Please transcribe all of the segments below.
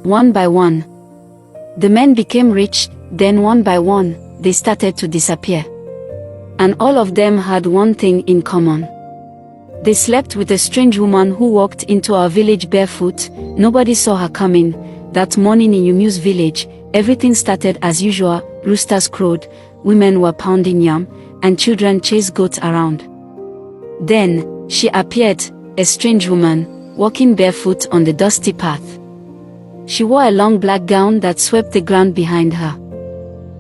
One by one, the men became rich, then one by one, they started to disappear. And all of them had one thing in common. They slept with a strange woman who walked into our village barefoot. Nobody saw her coming. That morning in Yumu's village, everything started as usual. Roosters crowed, women were pounding yam, and children chased goats around. Then, she appeared, a strange woman, walking barefoot on the dusty path. She wore a long black gown that swept the ground behind her.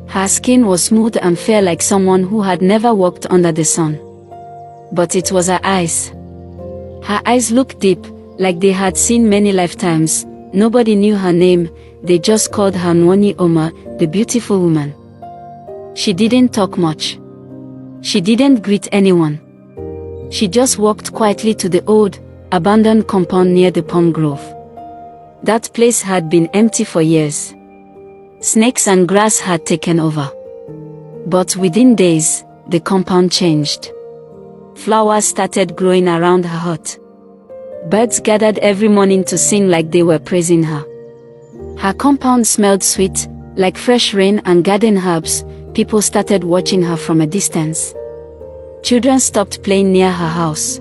Her skin was smooth and fair like someone who had never walked under the sun. But it was her eyes. Her eyes looked deep, like they had seen many lifetimes. Nobody knew her name, they just called her Nwonyi Oma, the beautiful woman. She didn't talk much. She didn't greet anyone. She just walked quietly to the old, abandoned compound near the palm grove. That place had been empty for years. Snakes and grass had taken over. But within days, the compound changed. Flowers started growing around her hut. Birds gathered every morning to sing like they were praising her. Her compound smelled sweet, like fresh rain and garden herbs. People started watching her from a distance. Children stopped playing near her house.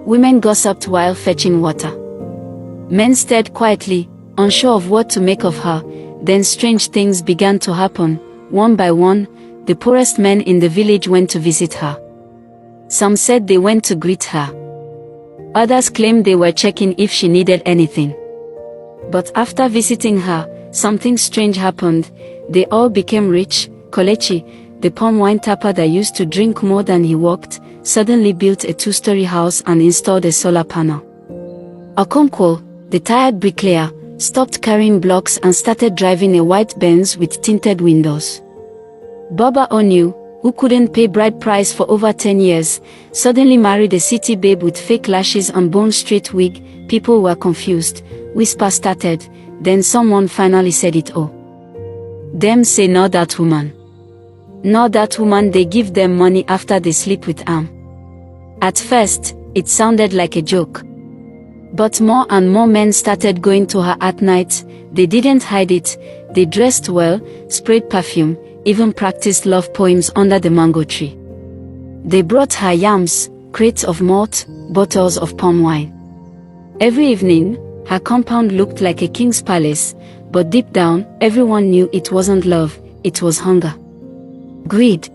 Women gossiped while fetching water. Men stared quietly, unsure of what to make of her. Then strange things began to happen. One by one, the poorest men in the village went to visit her. Some said they went to greet her. Others claimed they were checking if she needed anything. But after visiting her, something strange happened. They all became rich. Kolechi, the palm wine tapper that used to drink more than he walked, suddenly built a 2-story house and installed a solar panel. Okonkwo, the tired bricklayer, stopped carrying blocks and started driving a white Benz with tinted windows. Baba Onye, who couldn't pay bride price for over 10 years, suddenly married a city babe with fake lashes and bone straight wig. People were confused. Whispers started, then someone finally said it all. Them say not that woman. Not that woman, they give them money after they sleep with am. At first, it sounded like a joke. But more and more men started going to her at night. They didn't hide it. They dressed well, sprayed perfume, even practiced love poems under the mango tree. They brought her yams, crates of malt, bottles of palm wine. Every evening, her compound looked like a king's palace, but deep down, everyone knew it wasn't love, it was hunger. Greed.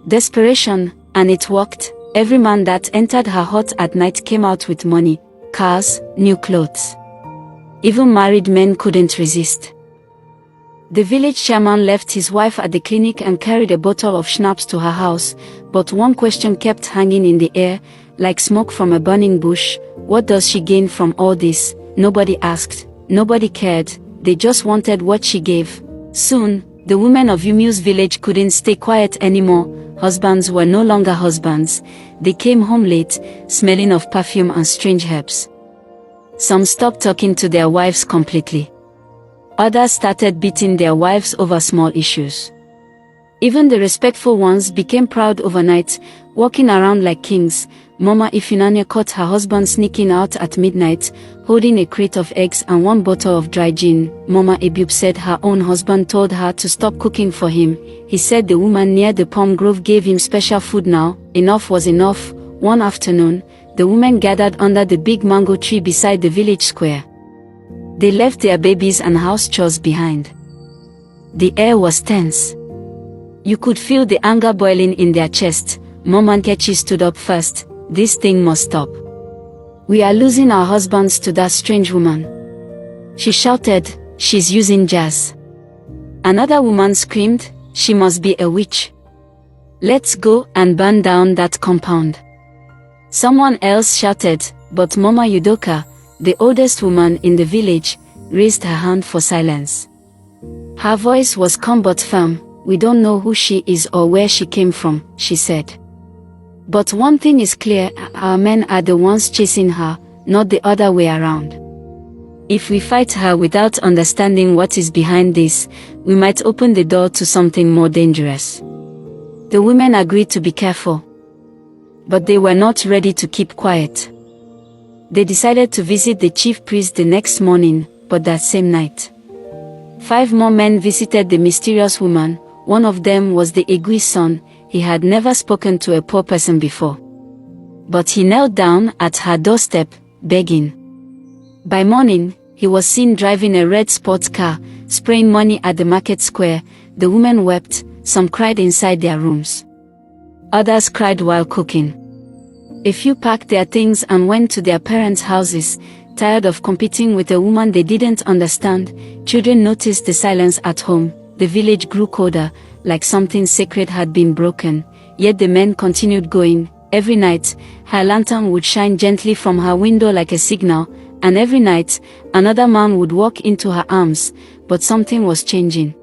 Desperation, and it worked. Every man that entered her hut at night came out with money, cars, new clothes. Even married men couldn't resist. The village chairman left his wife at the clinic and carried a bottle of schnapps to her house, but one question kept hanging in the air, like smoke from a burning bush. What does she gain from all this? Nobody asked, nobody cared, they just wanted what she gave. Soon, the women of Yumu's village couldn't stay quiet anymore. Husbands were no longer husbands. They came home late, smelling of perfume and strange herbs. Some stopped talking to their wives completely. Others started beating their wives over small issues. Even the respectful ones became proud overnight, walking around like kings. Mama Ifunanya caught her husband sneaking out at midnight, holding a crate of eggs and one bottle of dry gin. Mama Ebube said her own husband told her to stop cooking for him. He said the woman near the palm grove gave him special food now. Enough was enough. One afternoon, the women gathered under the big mango tree beside the village square. They left their babies and house chores behind. The air was tense. You could feel the anger boiling in their chest. Mama Nkechi stood up first. This thing must stop. We are losing our husbands to that strange woman. She shouted, she's using jazz. Another woman screamed, she must be a witch. Let's go and burn down that compound. Someone else shouted, but Mama Yudoka, the oldest woman in the village, raised her hand for silence. Her voice was calm but firm. We don't know who she is or where she came from, she said. But one thing is clear, our men are the ones chasing her, not the other way around. If we fight her without understanding what is behind this, we might open the door to something more dangerous. The women agreed to be careful. But they were not ready to keep quiet. They decided to visit the chief priest the next morning. but that same night, 5 more men visited the mysterious woman. One of them was the Egwi's son. He had never spoken to a poor person before, but he knelt down at her doorstep, begging. By morning, he was seen driving a red sports car, spraying money at the market square. The women wept, some cried inside their rooms. Others cried while cooking. A few packed their things and went to their parents' houses, tired of competing with a woman they didn't understand. Children noticed the silence at home. The village grew colder, like something sacred had been broken, yet the men continued going. Every night, her lantern would shine gently from her window like a signal, and every night, another man would walk into her arms, but something was changing.